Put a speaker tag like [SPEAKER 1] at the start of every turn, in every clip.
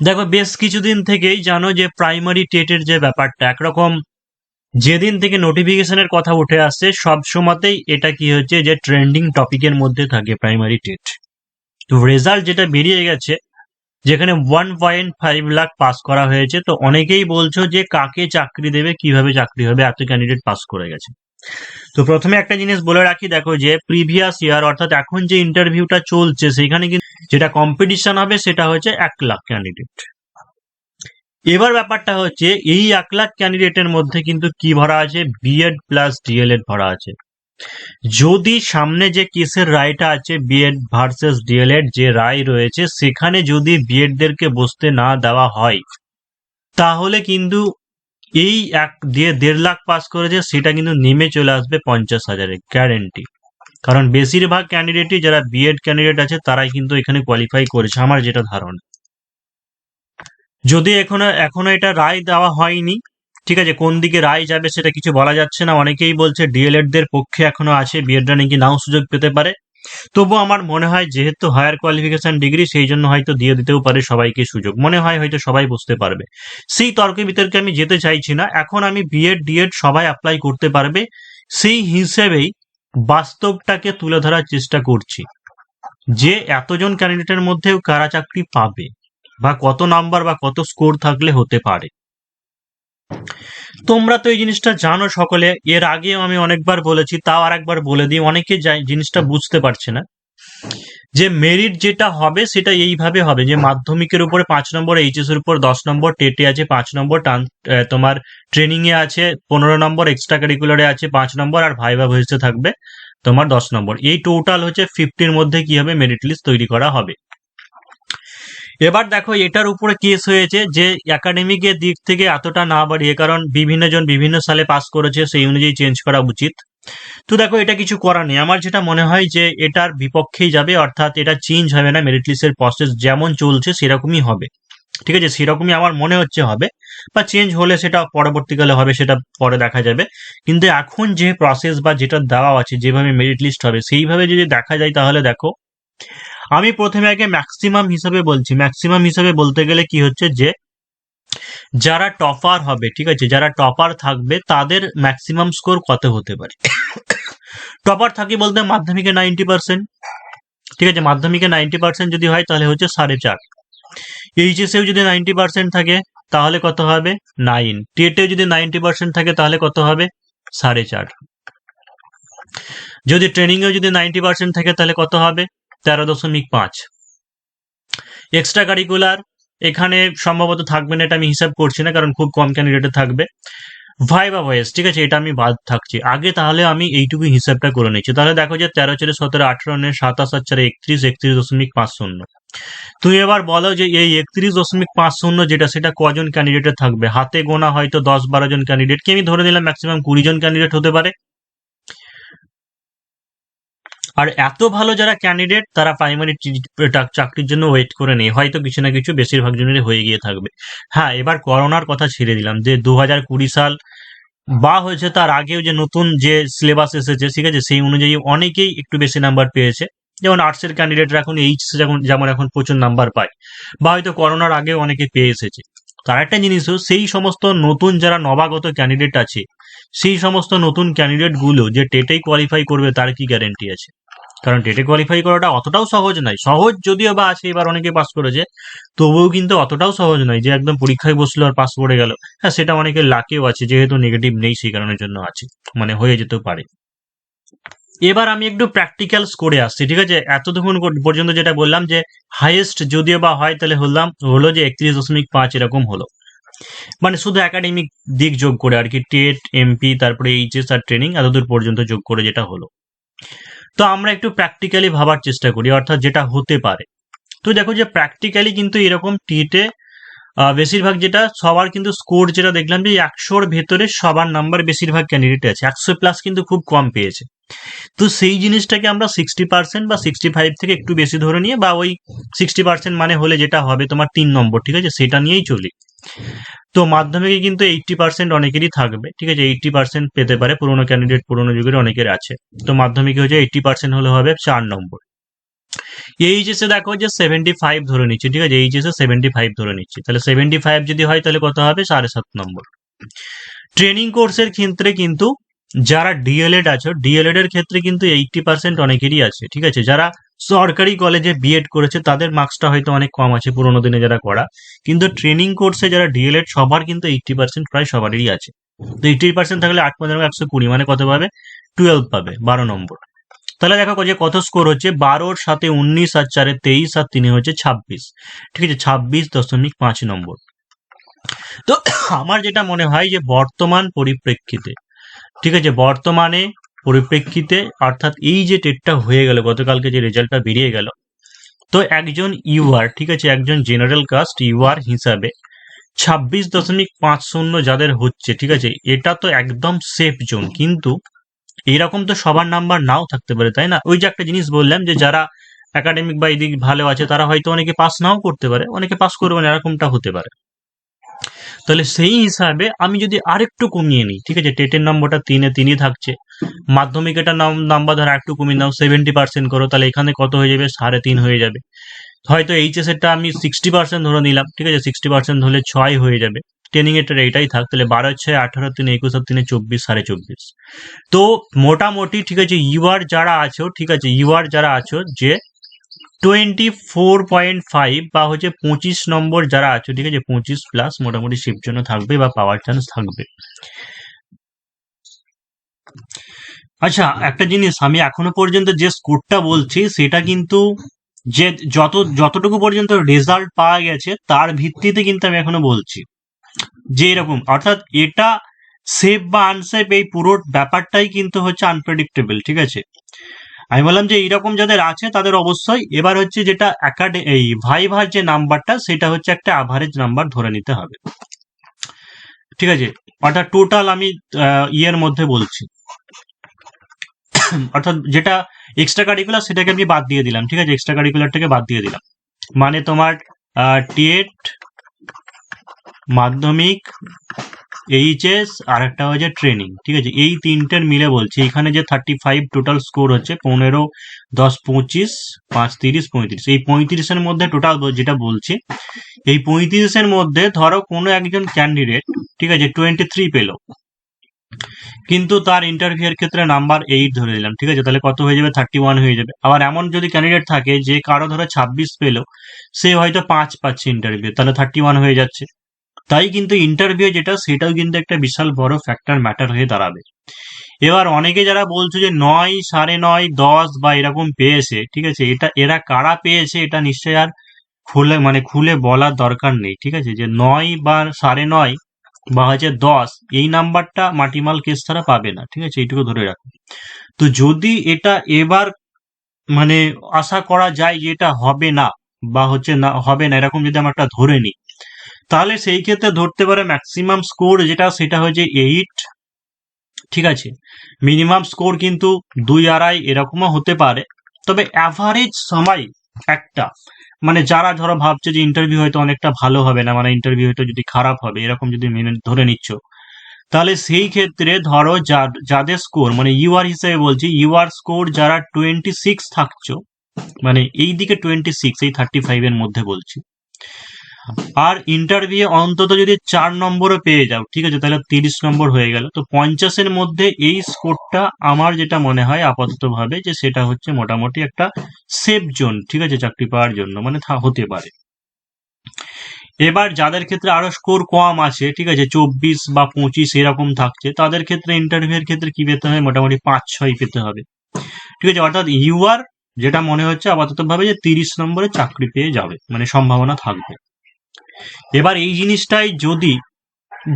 [SPEAKER 1] দেখো বেশ কিছুদিন থেকেই জানো যে প্রাইমারি টেটের যে ব্যাপারটা একরকম যেদিন থেকে নোটিফিকেশনের কথা উঠে আসছে সব সময়তেই এটা কি হচ্ছে যে ট্রেন্ডিং টপিকের মধ্যে থাকে প্রাইমারি টেট। তো রেজাল্ট যেটা বেরিয়ে গেছে যেখানে 1.5 লাখ পাস করা হয়েছে, তো অনেকেই বলছো যে কাকে চাকরি দেবে, কিভাবে চাকরি হবে, এত ক্যান্ডিডেট পাস করে গেছে। তো প্রথমে একটা জিনিস বলে রাখি, দেখো যে প্রিভিয়াস ইয়ার অর্থাৎ এখন যে ইন্টারভিউটা চলছে সেখানে কিন্তু যেটা কম্পিটিশন হবে সেটা হচ্ছে 1 লাখ ক্যান্ডিডেট। এবার ব্যাপারটা হচ্ছে এই 1 লাখ ক্যান্ডিডেটের মধ্যে কিন্তু কি ভরা আছে, বিএড প্লাস ডিএলএড ভরা আছে। যদি সামনে যে কেসের রায়টা আছে বিএড ভার্সেস ডিএলএড যে রায় রয়েছে সেখানে যদি বিএড দেরকে বসতে না দেওয়া হয় তাহলে কিন্তু এই এক দিয়ে 1.5 লাখ পাস করেছে সেটা কিন্তু নেমে চলে আসবে 50,000-এ গ্যারেন্টি। কারণ বেশিরভাগ ক্যান্ডিডেটই যারা বিএড ক্যান্ডিডেট আছে তারাই কিন্তু এখানে কোয়ালিফাই করেছে আমার যেটা ধারণা। যদি এখনো এটা রায় দেওয়া হয়নি, ঠিক আছে, কোন দিকে রায় যাবে সেটা কিছু বলা যাচ্ছে না। অনেকেই বলছে ডিএলএড দের পক্ষে এখনো আছে, বিএডরা নাকি নাও সুযোগ পেতে পারে। তবু আমার মনে হয় যেহেতু হায়ার কোয়ালিফিকেশন ডিগ্রি সেই জন্য হয়তো দিয়ে দিতেও পারে সবাইকে সুযোগ, মনে হয় হয়তো সবাই বুঝতে পারবে। সেই তর্ক বিতর্কে আমি যেতে চাইছি না। এখন আমি বিএড ডিএড সবাই অ্যাপ্লাই করতে পারবে সেই হিসেবেই বাস্তবটাকে তুলে ধরার চেষ্টা করছি যে এতজন ক্যান্ডিডেটের মধ্যেও কারা চাকরি পাবে বা কত নাম্বার বা কত স্কোর থাকলে হতে পারে। তোমরা তো এই জিনিসটা জানো সকলে, এর আগেও আমি অনেকবার বলেছি, তাও আর একবার বলে দিই, অনেকে জিনিসটা বুঝতে পারছে না যে মেরিট যেটা হবে সেটা এইভাবে হবে যে মাধ্যমিকের উপরে 5 নম্বর, এইচএস এর উপর 10 নম্বর, টেটে আছে 5 নম্বর, তোমার ট্রেনিং এ আছে 15 নম্বর, এক্সট্রা কারিকুলারে আছে 5 নম্বর, আর ভাইভা ভয়েসে থাকবে তোমার 10 নম্বর। এই টোটাল হচ্ছে 50-র মধ্যে কি হবে, মেরিট লিস্ট তৈরি করা হবে। এবার দেখো এটার উপরে কেস হয়েছে যে একাডেমিকের দিক থেকে এতটা না বাড়িয়ে, কারণ বিভিন্ন জন বিভিন্ন সালে পাস করেছে সেই অনুযায়ী চেঞ্জ করা উচিত। তো দেখো এটা কিছু করার নেই, আমার যেটা মনে হয় যে এটার বিপক্ষেই যাবে, অর্থাৎ এটা চেঞ্জ হবে না, মেরিট লিস্টের প্রসেস যেমন চলছে সেরকমই হবে। ঠিক আছে, সেরকমই আমার মনে হচ্ছে হবে, বা চেঞ্জ হলে সেটা পরবর্তীকালে হবে, সেটা পরে দেখা যাবে। কিন্তু এখন যে প্রসেস বা যেটা দেওয়া আছে, যেভাবে মেরিট লিস্ট হবে সেইভাবে যদি দেখা যায় তাহলে দেখো, আমি প্রথমে আগে ম্যাক্সিমাম হিসাবে বলছি। ম্যাক্সিমাম হিসাবে বলতে গেলে কি হচ্ছে যে যারা টপার হবে, ঠিক আছে, যারা টপার থাকবে তাদের ম্যাক্সিমাম স্কোর কত হতে পারে। টপার থাকি বলতে মাধ্যমিকে 90%, ঠিক আছে, মাধ্যমিকে 90% যদি হয় তাহলে হচ্ছে 4.5। এইচএসেও যদি 90% থাকে তাহলে কত হবে, 9। টেটেও যদি 90% থাকে তাহলে কত হবে, 4.5। যদি ট্রেনিংয়েও যদি 90% থাকে তাহলে কত হবে, 13.5। এক্সট্রা কারিকুলার এখানে সম্ভবত থাকবে না, এটা আমি হিসাব করছি না কারণ খুব কম ক্যান্ডিডেট থাকবে। ভাইভা ভয়েস, ঠিক আছে, এটা আমি বাদ থাকছি আগে, তাহলে আমি এইটুকু হিসাবটা করে নিচ্ছি। তাহলে দেখো যে 13 4 17 18 27 7 4 31 31.50। তুমি এবার বলো যে এই 31.50 যেটা সেটা কজন ক্যান্ডিডেটের থাকবে, হাতে গোনা হয়তো 10-12 জন ক্যান্ডিডেটকে আমি ধরে নিলাম, ম্যাক্সিমাম 20 জন ক্যান্ডিডেট হতে পারে। আর এত ভালো যারা ক্যান্ডিডেট তারা প্রাইমারি চাকরির জন্য ওয়েট করে নেই, হয়তো কিছু না কিছু বেশিরভাগ জনেরই হয়ে গিয়ে থাকবে। হ্যাঁ, এবার করোনার কথা ছেড়ে দিলাম, যে 2020 সাল বা হয়েছে তার আগেও যে নতুন যে সিলেবাস এসেছে, ঠিক আছে, সেই অনুযায়ী অনেকেই একটু বেশি নাম্বার পেয়েছে। যেমন আর্টসের ক্যান্ডিডেটরা এখন এইচএসে যেমন এখন প্রচুর নাম্বার পায়, বা হয়তো করোনার আগে অনেকে পেয়ে এসেছে। তার একটা জিনিসও, সেই সমস্ত নতুন যারা নবাগত ক্যান্ডিডেট আছে সেই সমস্ত নতুন ক্যান্ডিডেট গুলো যে টেটেই কোয়ালিফাই করবে তার কি গ্যারেন্টি আছে? কারণ টেটে কোয়ালিফাই করাটা অতটাও সহজ নয়। সহজ যদিও বা আছে, এবার অনেকে পাস করেছে, তবুও কিন্তু অতটাও সহজ নয় যে একদম পরীক্ষায় বসলো আর পাস করে গেল। হ্যাঁ, সেটা অনেকের লাকেও আছে, যেহেতু নেগেটিভ নেই সেই কারণের জন্য আছে, মানে হয়ে যেতেও পারে। এবার আমি একটু প্র্যাকটিক্যালস করে আসছি, ঠিক আছে। এতক্ষণ পর্যন্ত যেটা বললাম যে হাইয়েস্ট যদিও বা হয় তাহলে হলো যে 31.5 এরকম হলো, মানে শুধু একাডেমিক দিক যোগ করে আর কি, টেট এমপি তারপরে এইচএস আর ট্রেনিং এতদূর পর্যন্ত যোগ করে যেটা হলো। তো আমরা একটু প্র্যাকটিক্যালি ভাবার চেষ্টা করি, অর্থাৎ যেটা হতে পারে। তো দেখো যে প্র্যাকটিক্যালি কিন্তু এরকম টিটে বেশিরভাগ যেটা সবার কিন্তু স্কোর যেটা দেখলাম যে 100-র ভেতরে সবার নাম্বার বেশিরভাগ ক্যান্ডিডেট আছে, 100+ কিন্তু খুব কম পেয়েছে। তো সেই জিনিসটাকে আমরা 60% বা 65 থেকে একটু বেশি ধরে নিয়ে, বা ওই 60% মানে হলে যেটা হবে তোমার 3 নম্বর, ঠিক আছে, সেটা নিয়েই চলি। তো মাধ্যমিকে কিন্তু 80% অনেকেরই থাকবে, ঠিক আছে, 80% পেতে পারে, পুরোনো ক্যান্ডিডেট পুরোনো যুগের অনেকের আছে। তো মাধ্যমিকে হচ্ছে 80% হলে হবে 4 নম্বর। এইচএসে দেখো যে 75 ধরে নিচ্ছি, ঠিক আছে, এইচএসে 75 ধরে নিচ্ছি, তাহলে 75 যদি হয় তাহলে কত হবে, 7.5 নম্বর। ট্রেনিং কোর্সের ক্ষেত্রে কিন্তু যারা ডিএলএড আছো, ডিএলএড এর ক্ষেত্রে কিন্তু 80% অনেকেরই আছে, ঠিক আছে। যারা সরকারি কলেজে বিএড করেছে তাদের মার্কসটা হয়তো অনেক কম আছে পুরোনো দিনে যারা করা, কিন্তু ট্রেনিং কোর্সে যারা ডিএলএড সবার কিন্তু 80% প্রায় সবারই আছে। তো 80% থাকলে 8 15 120, মানে কত পাবে, 12 পাবে, 12 নম্বর। তাহলে দেখো যে কত স্কোর হচ্ছে, 12 7 19 আর 4 23 আর 3 হচ্ছে 26, ঠিক আছে, 26.5 নম্বর। তো আমার যেটা মনে হয় যে বর্তমান পরিপ্রেক্ষিতে, ঠিক আছে, বর্তমানে পরিপ্রেক্ষিতে অর্থাৎ এই যে টেটটা হয়ে গেল, গতকালকে যে রেজাল্টটা বেরিয়ে গেল, তো একজন ইউআর, ঠিক আছে, একজন জেনারেল কাস্ট ইউআর হিসাবে 26.50 যাদের হচ্ছে, ঠিক আছে, এটা তো একদম সেফ জোন। কিন্তু এরকম তো সবার নাম্বার নাও থাকতে পারে, তাই না? ওই যে একটা জিনিস বললাম যে যারা একাডেমিক বা এদিক ভালো আছে তারা হয়তো অনেকে পাস নাও করতে পারে, অনেকে পাস করবে না, এরকমটা হতে পারে। তাহলে সেই হিসাবে আমি যদি আরেকটু কমিয়ে নিই, ঠিক আছে, টেটের নম্বরটা 3 থাকছে, মাধ্যমিকের নাম্বার ধরো একটু কমিয়ে নাও, 70% করো, তাহলে এখানে কত হয়ে যাবে, 3.5 হয়ে যাবে। হয়তো এইচএস এরটা আমি 60% ধরে নিলাম, ঠিক আছে, 60% হলে 6 হয়ে যাবে। ট্রেনিং এর এইটাই থাক, তাহলে 12 6 18 3 21 আর 3 24, 24.5। তো মোটামুটি, ঠিক আছে, ইউআর যারা আছো, ঠিক আছে, ইউআর যারা আছো যে 24.5 বা হচ্ছে 25 নম্বর যারা আছো, ঠিক আছে, 25+ মোটামুটি সেফ জন্য থাকবে বা পাওয়ার চান্স থাকবে। আচ্ছা, একটা জিনিস আমি এখনো পর্যন্ত যে স্কোরটা বলছি সেটা কিন্তু যে যতটুকু পর্যন্ত রেজাল্ট পাওয়া গেছে তার ভিত্তিতে কিন্তু আমি এখনো বলছি যে এরকম, অর্থাৎ এটা সেফ বা আনসেফ এই পুরো ব্যাপারটাই কিন্তু হচ্ছে আনপ্রেডিক্টেবল, ঠিক আছে। আমি বললাম যে এইরকম যাদের আছে তাদের অবশ্যই এবার হচ্ছে যেটা এই ভাইভার যে নাম্বারটা সেটা হচ্ছে একটা অ্যাভারেজ নাম্বার ধরে নিতে হবে, ঠিক আছে। অর্থাৎ টোটাল আমি ইয়ের মধ্যে বলছি, অর্থাৎ যেটা এক্সট্রা কারিকুলার সেটাকে আমি বাদ দিয়ে দিলাম, ঠিক আছে, এক্সট্রা কারিকুলারটাকে বাদ দিয়ে দিলাম, মানে তোমার টেট, মাধ্যমিক, এইচএস আর একটা হচ্ছে ট্রেনিং, ঠিক আছে, এই তিনটের মিলে বলছি। এখানে যে 35 টোটাল স্কোর হচ্ছে, 15 10 25 5 30 35, এই 35-এর মধ্যে টোটাল যেটা বলছি, এই 35-এর মধ্যে ধরো কোনো একজন ক্যান্ডিডেট, ঠিক আছে, 23 পেলো, কিন্তু তার ইন্টারভিউ এর ক্ষেত্রে নাম্বার 8 ধরে দিলাম, ঠিক আছে, তাহলে কত হয়ে যাবে, 31 হয়ে যাবে। আবার এমন যদি ক্যান্ডিডেট থাকে যে কারো ধরো 26 পেলো, সে হয়তো 5 পাচ্ছে ইন্টারভিউ, তাহলে 31 হয়ে যাচ্ছে। তাই কিন্তু ইন্টারভিউ যেটা সেটাও কিন্তু একটা বিশাল বড় ফ্যাক্টর ম্যাটার হয়ে দাঁড়াবে। এবার অনেকে যারা বলছো যে 9 9.5 10 বা এরকম পেয়েছে, ঠিক আছে, এটা এরা কারা পেয়েছে এটা নিশ্চয়ই আর খুলে বলার দরকার নেই, ঠিক আছে, যে 9 বা 9.5 বা হচ্ছে 10 এই নাম্বারটা মাটিমাল কেস ছাড়া পাবে না, ঠিক আছে, এইটুকু ধরে রাখো। তো যদি এটা এবার মানে আশা করা যায় যে এটা হবে না বা হচ্ছে না হবে না, এরকম যদি আমরা একটা ধরে নিই, তাহলে সেই ক্ষেত্রে ধরতে পারে ম্যাক্সিমাম স্কোর যেটা সেটা হচ্ছে 8, ঠিক আছে। মিনিমাম স্কোর কিন্তু 2 2.5 এরকমও হতে পারে। তবে অ্যাভারেজ সময় একটা, মানে যারা ধরো ভাবছে যে ইন্টারভিউ হয়তো অনেকটা ভালো হবে না, মানে ইন্টারভিউ হয়তো যদি খারাপ হবে এরকম যদি মেনে ধরে নিচ্ছ, তাহলে সেই ক্ষেত্রে ধরো যাদের স্কোর, মানে ইউআর হিসেবে বলছি, ইউআর স্কোর যারা 26 থাকছো, মানে এই দিকে 26, এই 35 এর মধ্যে বলছি, আর ইন্টারভিউ অন্তত যদি 4 নম্বরও পেয়ে যাও, ঠিক আছে, তাহলে 30 নম্বর হয়ে গেল। তো 50-এর মধ্যে এই স্কোরটা আমার যেটা মনে হয় আপাতত ভাবে যে সেটা হচ্ছে মোটামুটি একটা সেফ জোন, ঠিক আছে, চাকরি পাওয়ার জন্য, মানে হতে পারে। এবার যাদের ক্ষেত্রে আরো স্কোর কম আছে, ঠিক আছে, 24 বা 25 এরকম থাকছে, তাদের ক্ষেত্রে ইন্টারভিউ এর ক্ষেত্রে কি পেতে হবে, মোটামুটি 5-6 পেতে হবে, ঠিক আছে। অর্থাৎ ইউআর যেটা মনে হচ্ছে আপাতত ভাবে যে 30 নম্বরে চাকরি পেয়ে যাবে, মানে সম্ভাবনা থাকবে। এবার এই জিনিসটাই যদি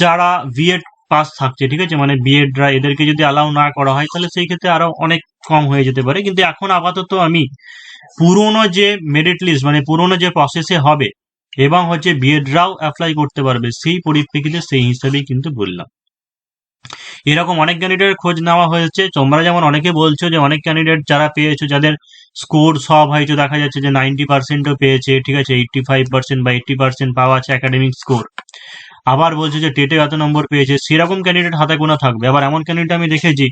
[SPEAKER 1] যারা বিএড পাস থাকছে, ঠিক আছে, মানে বিএডরা এদেরকে যদি অ্যালাউ না করা হয় তাহলে সেই ক্ষেত্রে আরো অনেক কম হয়ে যেতে পারে। কিন্তু এখন আপাতত আমি পুরোনো যে মেরিট লিস্ট, মানে পুরোনো যে প্রসেসে হবে এবং হচ্ছে বিএডরাও অ্যাপ্লাই করতে পারবে সেই পরিপ্রেক্ষিতে সেই হিসাবেই কিন্তু বললাম। এরকম অনেক ক্যান্ডিডেটের খোঁজ নেওয়া হয়েছে, তোমরা যেমন অনেকে বলছো যে অনেক ক্যান্ডিডেট যারা পেয়েছো যাদের স্কোর সব হয়তো দেখা যাচ্ছে যে 90%ও পেয়েছে, ঠিক আছে, 85% বা 80% পাওয়া আছে একাডেমিক স্কোর। আবার বলছে যে টেটে এত নম্বর পেয়েছে, সেরকম ক্যান্ডিডেট হাতে গোনা থাকবে। আবার এমন ক্যান্ডিডেট আমি দেখেছি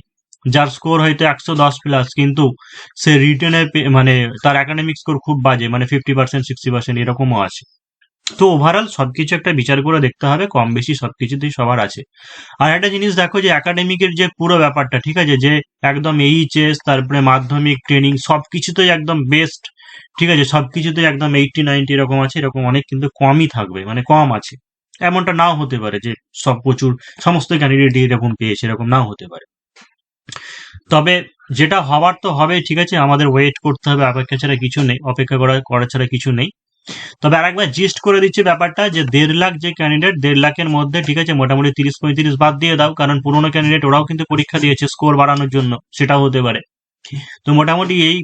[SPEAKER 1] যার স্কোর হয়তো 110+, কিন্তু সে রিটেনের মানে তার একাডেমিক স্কোর খুব বাজে, মানে 50%, 60% এরকমও আছে। তো ওভারঅল সবকিছু একটা বিচার করে দেখতে হবে, কম বেশি সবকিছুতেই সবার আছে। আর একটা জিনিস দেখো, যে একাডেমিকের যে পুরো ব্যাপারটা, ঠিক আছে, যে একদম এইচএস, তারপরে মাধ্যমিক, ট্রেনিং, সবকিছুতেই একদম বেস্ট, ঠিক আছে, সবকিছুতেই একদম 80-90 এরকম আছে, এরকম অনেক কিন্তু কমই থাকবে, মানে কম আছে। এমনটা নাও হতে পারে যে সব প্রচুর সমস্ত ক্যান্ডিডেট এরকম পেয়েছে, এরকম নাও হতে পারে। তবে যেটা হওয়ার তো হবে, ঠিক আছে, আমাদের ওয়েট করতে হবে, অপেক্ষা ছাড়া কিছু নেই, অপেক্ষা করা ছাড়া কিছু নেই। তবে আরেকবার জিস্ট করে দিচ্ছি ব্যাপারটা, যে 1.5 লাখ যে ক্যান্ডিডেট, 1.5 লাখের মধ্যে, ঠিক আছে, মোটামুটি 30-35 বাদ দিয়ে দাও, কারণ পুরোনো ক্যান্ডিডেট ওরাও কিন্তু পরীক্ষা দিয়েছে স্কোর বাড়ানোর জন্য, সেটাও হতে পারে। তো মোটামুটি এই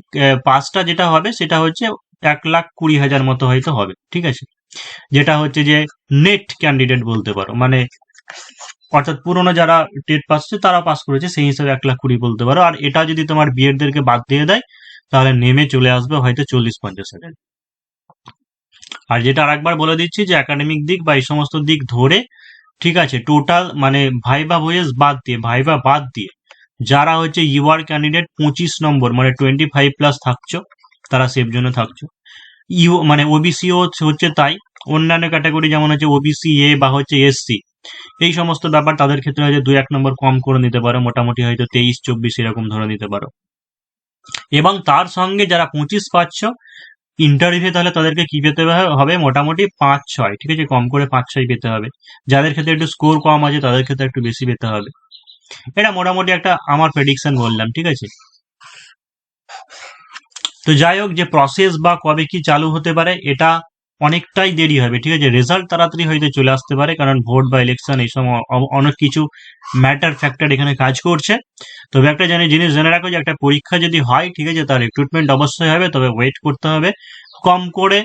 [SPEAKER 1] পাসটা যেটা হবে সেটা হচ্ছে 1,20,000 মতো হয়তো হবে, ঠিক আছে, যেটা হচ্ছে যে নেট ক্যান্ডিডেট বলতে পারো, মানে অর্থাৎ পুরোনো যারা টেট পাস তারা পাস করেছে, সেই হিসাবে 1,20,000 বলতে পারো। আর এটা যদি তোমার বিএডদেরকে বাদ দিয়ে দেয়, তাহলে নেমে চলে আসবে হয়তো 40-50,000। আর যেটা আরেকবার বলে দিচ্ছি, যে একাডেমিক দিক বা এই সমস্ত দিক ধরে, ঠিক আছে, টোটাল মানে ভাইবা বাদ দিয়ে যারা হচ্ছে ইউআর ক্যান্ডিডেট 25 নম্বর, মানে 25+ থাকছো, তারা সেফ জোনে থাকছো। মানে ওবিসিও হচ্ছে তাই। অন্যান্য ক্যাটাগরি যেমন হচ্ছে ওবিসি এ বা হচ্ছে এসসি, এই সমস্ত ব্যাপার তাদের ক্ষেত্রে হয়তো 2-1 নম্বর কম করে নিতে পারো, মোটামুটি হয়তো 23-24 এরকম ধরে নিতে পারো। এবং তার সঙ্গে যারা 25 পাচ্ছ ইন্টারভিউ, তাহলে তাদেরকে কি পেতে হবে, মোটামুটি 5-6, ঠিক আছে, কম করে 5-6 পেতে হবে। যাদের ক্ষেত্রে একটু স্কোর কম আছে তাদের ক্ষেত্রে একটু বেশি পেতে হবে। এটা মোটামুটি একটা আমার প্রেডিকশন বললাম, ঠিক আছে। তো যাই হোক, যে প্রসেস বা কবে কি চালু হতে পারে, এটা অনেকটাই দেরি হবে, ঠিক আছে, রেজাল্ট তাড়াতাড়ি হয়তো চলে আসতে পারে, কারণ ভোট বা ইলেকশন এই সময় অনেক কিছু ম্যাটার ফ্যাক্টর এখানে কাজ করছে। তবে একটা জিনিস জেনে রাখো, যে একটা পরীক্ষা যদি হয়, ঠিক আছে, তার রিক্রুটমেন্ট অবশ্যই হবে, তবে ওয়েট করতে হবে কম করে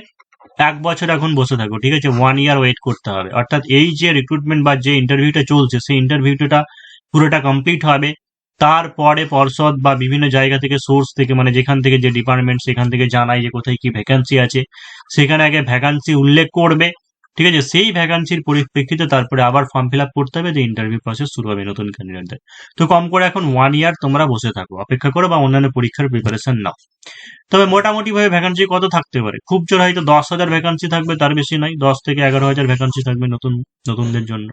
[SPEAKER 1] 1 বছর। এখন বসে থাকো, ঠিক আছে, 1 ইয়ার ওয়েট করতে হবে, অর্থাৎ এই যে রিক্রুটমেন্ট বা যে ইন্টারভিউটা চলছে, সেই ইন্টারভিউটা পুরোটা কমপ্লিট হবে। তারপরে পর্ষদ বা বিভিন্ন জায়গা থেকে, সোর্স থেকে, মানে যেখান থেকে যে ডিপার্টমেন্ট, সেখান থেকে জানায় যে কোথায় কি ভ্যাকান্সি আছে, সেখানে আগে ভ্যাকান্সি উল্লেখ করবে, ঠিক আছে, সেই ভ্যাকান্সির পরিপ্রেক্ষিতে তারপরে আবার ফর্ম ফিল আপ করতে হবে, যে ইন্টারভিউ প্রসেস শুরু হবে নতুন ক্যান্ডিডেটদের। তো কম করে এখন 1 ইয়ার তোমরা বসে থাকো, অপেক্ষা করো, বা অন্যান্য পরীক্ষার প্রিপারেশন নাও। তবে মোটামুটি ভাবে ভ্যাকান্সি কত থাকতে পারে, খুব জোর হয়তো 10,000 ভ্যাকান্সি থাকবে, তার বেশি নয়, 10 থেকে 11,000 ভ্যাকান্সি থাকবে নতুনদের জন্য।